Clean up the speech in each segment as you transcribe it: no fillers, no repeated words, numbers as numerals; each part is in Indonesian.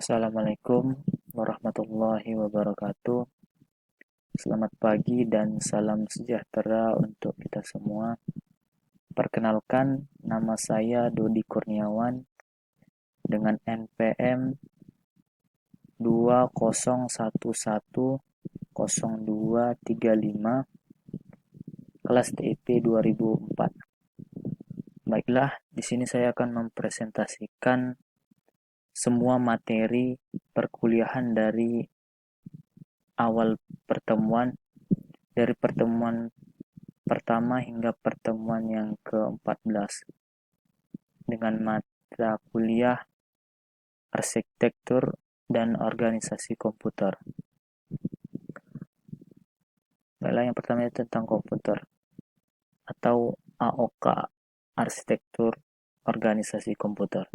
Assalamualaikum warahmatullahi wabarakatuh. Selamat pagi dan salam sejahtera untuk kita semua. Perkenalkan, nama saya Dodi Kurniawan dengan NPM 20110235 kelas TIP 2004. Baiklah, di sini saya akan mempresentasikan semua materi perkuliahan dari awal pertemuan, dari pertemuan pertama hingga pertemuan yang ke-14 dengan mata kuliah arsitektur dan organisasi komputer. Baiklah, yang pertama itu tentang komputer atau AOK, arsitektur organisasi komputer.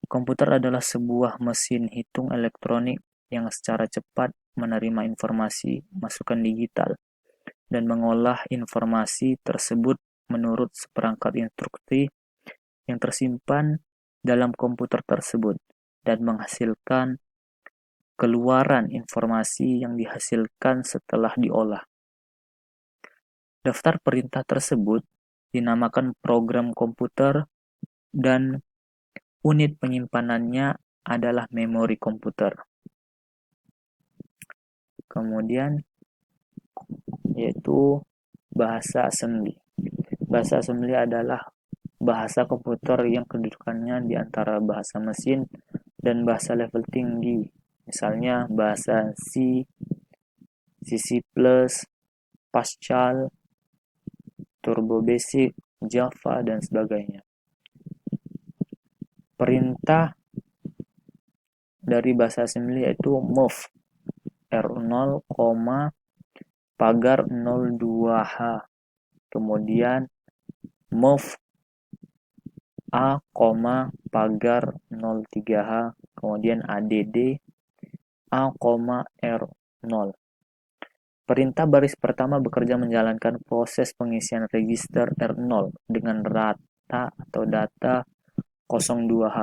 Komputer adalah sebuah mesin hitung elektronik yang secara cepat menerima informasi masukan digital dan mengolah informasi tersebut menurut seperangkat instruksi yang tersimpan dalam komputer tersebut dan menghasilkan keluaran informasi yang dihasilkan setelah diolah. Daftar perintah tersebut dinamakan program komputer dan unit penyimpanannya adalah memori komputer. Kemudian yaitu bahasa assembly. Bahasa assembly adalah bahasa komputer yang kedudukannya di antara bahasa mesin dan bahasa level tinggi. Misalnya bahasa C, C++, Pascal, Turbo Basic, Java, dan sebagainya. Perintah dari bahasa assembly yaitu move R0, pagar 02H. Kemudian move A, pagar 03H. Kemudian ADD A, R0. Perintah baris pertama bekerja menjalankan proses pengisian register R0 dengan data atau data 02H.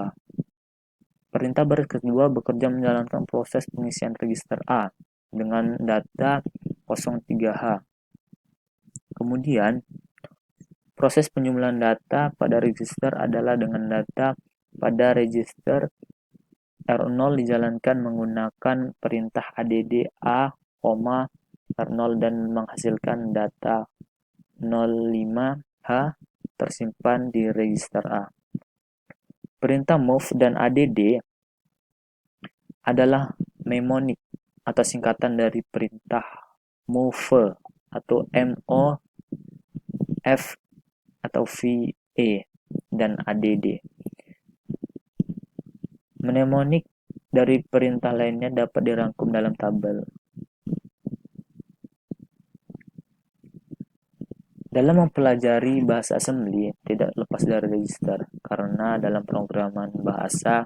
Perintah baris kedua bekerja menjalankan proses pengisian register A dengan data 03H. Kemudian, proses penjumlahan data pada register adalah dengan data pada register R0 dijalankan menggunakan perintah add A, R0 dan menghasilkan data 05H tersimpan di register A. Perintah move dan add adalah mnemonic atau singkatan dari perintah move atau MOV atau VE dan ADD. Mnemonik dari perintah lainnya dapat dirangkum dalam tabel. Dalam mempelajari bahasa assembly tidak lepas dari register, karena dalam pemrograman bahasa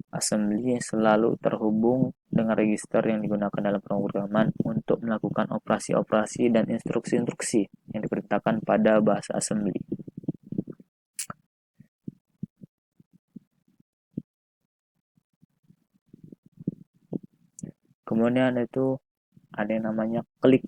assembly selalu terhubung dengan register yang digunakan dalam pemrograman untuk melakukan operasi-operasi dan instruksi-instruksi yang diperintahkan pada bahasa assembly. Kemudian itu ada yang namanya klik.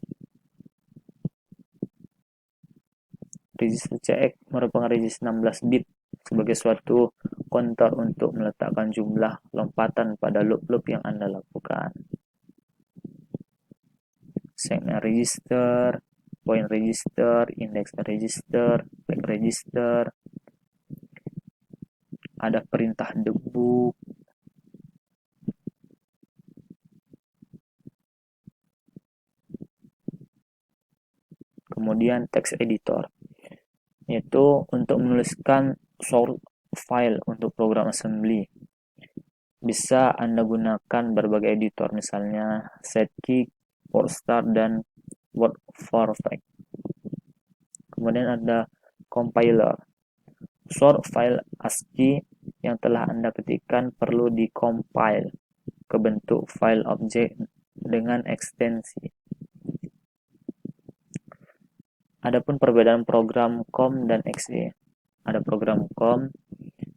Register CX merupakan register 16 bit sebagai suatu konter untuk meletakkan jumlah lompatan pada loop-loop yang Anda lakukan. Segment register, point register, index register, back register, ada perintah debug, kemudian text editor, yaitu untuk menuliskan source file untuk program assembly. Bisa Anda gunakan berbagai editor, misalnya Sidekick, WordStar, dan WordPerfect. Kemudian ada compiler. Source file ASCII yang telah Anda ketikkan perlu dikompil ke bentuk file object dengan ekstensi. Adapun perbedaan program COM dan .exe. Ada program COM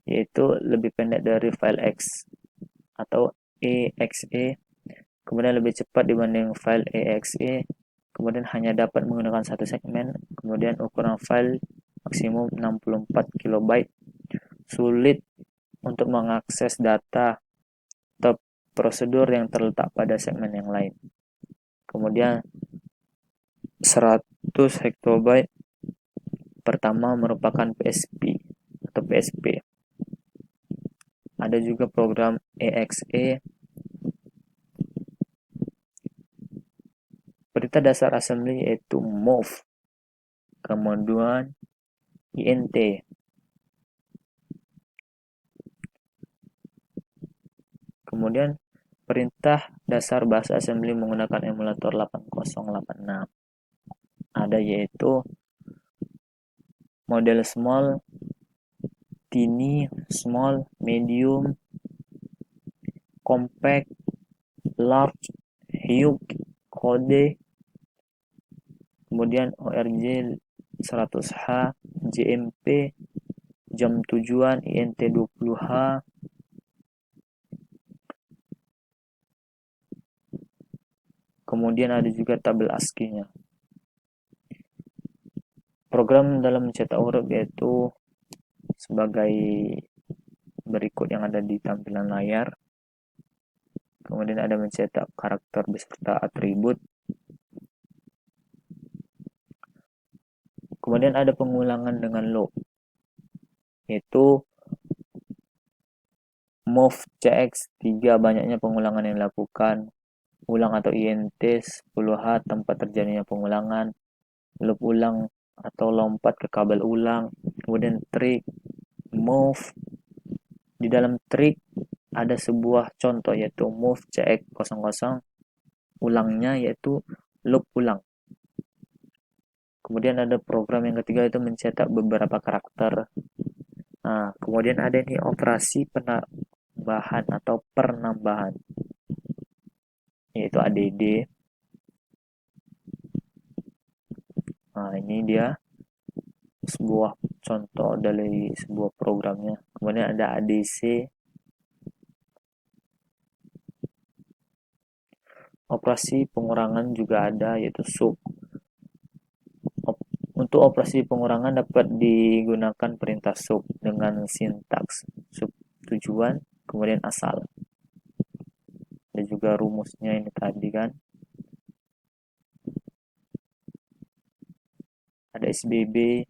yaitu lebih pendek dari file X. atau exe, kemudian lebih cepat dibanding file exe, kemudian hanya dapat menggunakan satu segmen, kemudian ukuran file maksimum 64 KB, sulit untuk mengakses data atau prosedur yang terletak pada segmen yang lain. Kemudian 100 hektobyte pertama merupakan PSP atau PSP. Ada juga program exe. Perintah dasar assembly yaitu move, kemudian int. Kemudian perintah dasar bahasa assembly menggunakan emulator 8086. Ada yaitu model small, tiny, small, medium, compact, large, huge, kode, kemudian ORG 100H, JMP, jam tujuan, INT 20H, kemudian ada juga tabel ASCII-nya. Program dalam mencetak huruf yaitu sebagai berikut yang ada di tampilan layar. Kemudian ada mencetak karakter beserta atribut. Kemudian ada pengulangan dengan loop, yaitu move cx3 banyaknya pengulangan yang dilakukan, ulang atau int 10h tempat terjadinya pengulangan, loop ulang atau lompat ke kabel ulang, kemudian trig, move. Di dalam trig ada sebuah contoh yaitu move cx00, ulangnya yaitu loop ulang. Kemudian ada program yang ketiga itu mencetak beberapa karakter. Nah, kemudian ada nih operasi penambahan atau penambahan, yaitu add. Nah, ini dia sebuah contoh dari sebuah programnya. Kemudian ada adc. Operasi pengurangan juga ada, yaitu sub. Untuk operasi pengurangan dapat digunakan perintah sub dengan sintaks sub tujuan, kemudian asal. Ada juga rumusnya ini tadi kan. Ada SBB,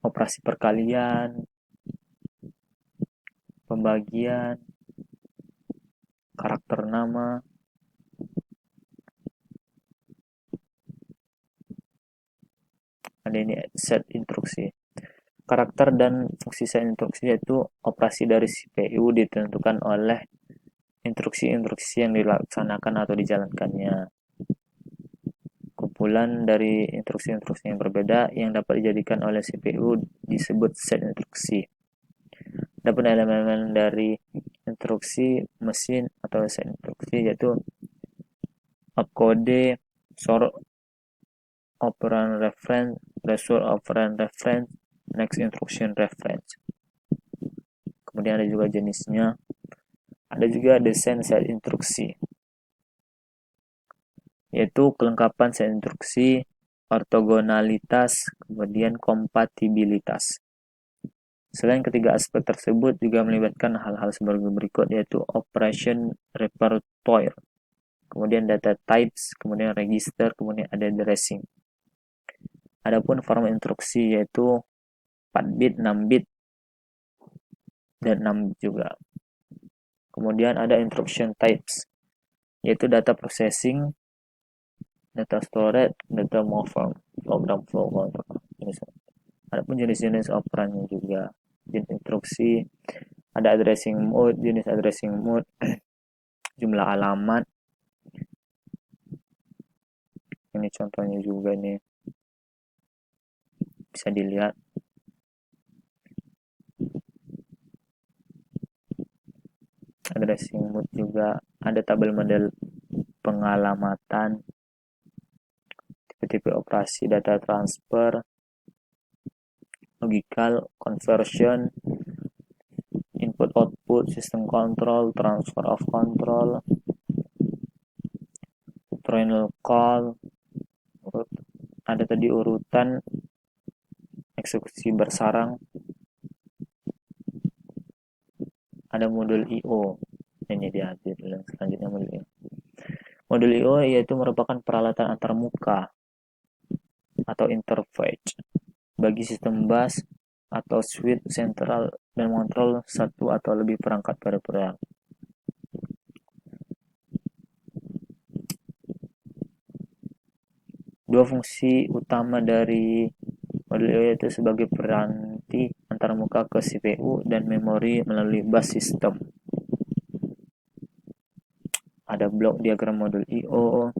operasi perkalian, pembagian, karakter nama, ada ini set instruksi. Karakter dan fungsi set instruksi yaitu operasi dari CPU ditentukan oleh instruksi-instruksi yang dilaksanakan atau dijalankannya. Kumpulan dari instruksi-instruksi yang berbeda yang dapat dijadikan oleh CPU disebut set instruksi. Dapat elemen dari instruksi mesin atau set instruksi yaitu opcode, sort operand reference, result operand reference, next instruction reference. Kemudian ada juga jenisnya. Ada juga desain set instruksi, yaitu kelengkapan set instruksi, ortogonalitas, kemudian kompatibilitas. Selain ketiga aspek tersebut juga melibatkan hal-hal sebagai berikut, yaitu operation repertoire, kemudian data types, kemudian register, kemudian ada addressing. Adapun format instruksi yaitu 4 bit, 6 bit, dan 6 bit juga. Kemudian ada instruction types, yaitu data processing, data storage, data mover, program flow control. Adapun jenis-jenis operannya juga, jenis instruksi, ada addressing mode, jenis addressing mode, jumlah alamat. Ini contohnya juga nih, bisa dilihat. Addressing mode juga ada tabel model pengalamatan, tipe-tipe operasi data transfer, logical conversion, input output, system control, transfer of control, tutorial call, ada tadi urutan eksekusi bersarang, ada modul I/O. Ini dia selanjutnya modul I/O. Modul I/O yaitu merupakan peralatan antarmuka atau interface bagi sistem bus atau switch sentral dan mengontrol satu atau lebih perangkat pada program. Dua fungsi utama dari modul I/O yaitu sebagai peranti antarmuka ke CPU dan memori melalui bus system. Ada blok diagram modul I/O,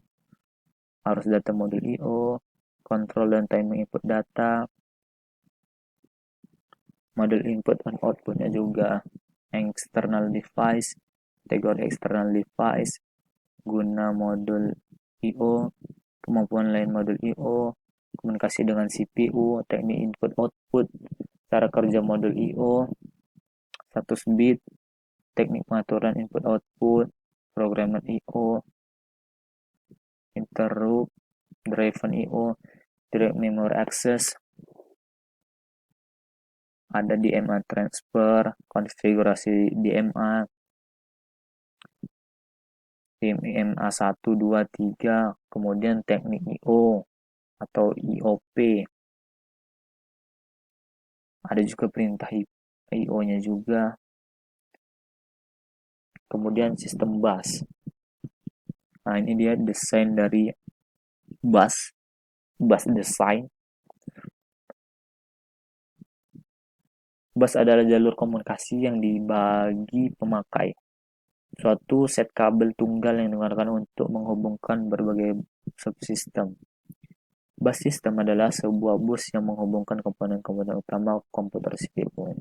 arus data modul I/O, kontrol dan timing input data, modul input dan outputnya juga, external device, kategori external device, guna modul I/O, kemampuan lain modul I/O, komunikasi dengan CPU, teknik input output, cara kerja modul I/O, status bit, teknik pengaturan input output, programmer I/O, interrupt, driven I/O, direct memory access, ada DMA transfer, konfigurasi DMA, DMA 1, 2, 3, kemudian teknik I/O atau IOP. Ada juga perintah I/O-nya juga. Kemudian sistem bus. Nah, ini dia desain dari bus design. Bus adalah jalur komunikasi yang dibagi pemakai. Suatu set kabel tunggal yang digunakan untuk menghubungkan berbagai subsistem. Bus system adalah sebuah bus yang menghubungkan komponen-komponen utama komputer CPU.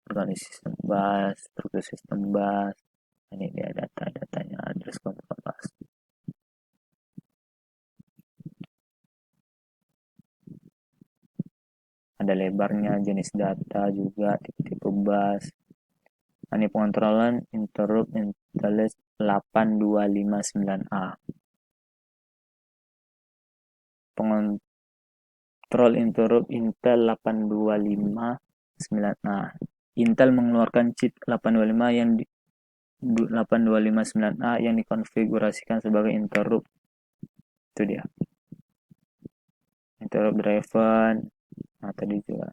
Organisasi sistem bus, struktur sistem bus. Ini dia data-datanya, address komputer bus. Ada lebarnya, jenis data juga, tipe-tipe bus. Ini pengontrolan interrupt Intel 8259A. Pengontrol interrupt Intel 8259A. Intel mengeluarkan chip 8259A yang dikonfigurasikan sebagai interrupt. Itu dia. Interrupt driven. Nah, tadi juga.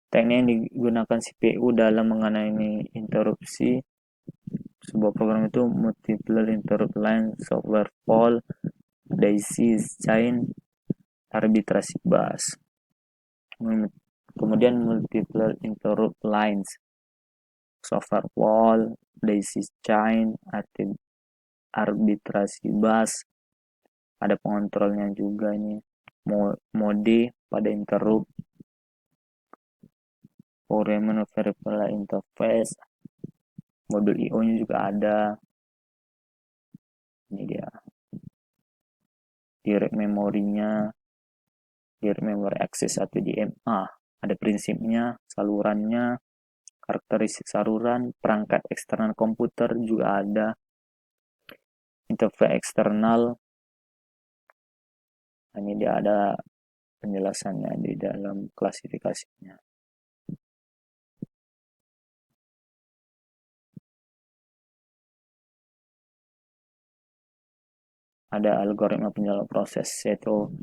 Teknik yang digunakan CPU dalam mengenai interupsi sebuah program itu multiple interrupt line, software fault, daisy chain, arbitrasi bus. Kemudian multiple interrupt lines, software fault, daisy chain, arbitrasi bus. Ada pengontrolnya juga ini, mode pada interrupt, programming variable interface, modul I/O-nya juga ada. Ini dia. Direct memorinya, direct memory access atau DMA. Ada prinsipnya, salurannya, karakteristik saluran, perangkat eksternal komputer juga ada, interface eksternal. Ini dia ada penjelasannya di dalam klasifikasinya. Ada algoritma penjalan proses, yaitu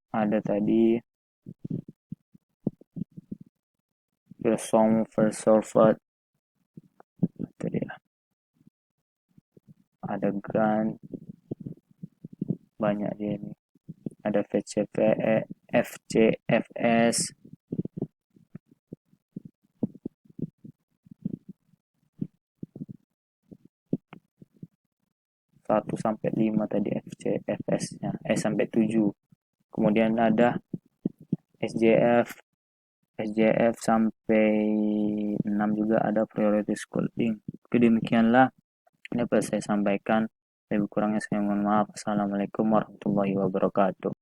ada tadi first come first served, itu dia. Ada grant, banyak dia ini. Ada VCPE, FCFS, 1 sampai 5 tadi FCFS-nya, sampai 7. Kemudian ada SJF sampai 6 juga ada priority schooling. Oke, demikianlah ini dapat saya sampaikan. Lebih kurangnya saya mohon maaf. Assalamualaikum warahmatullahi wabarakatuh.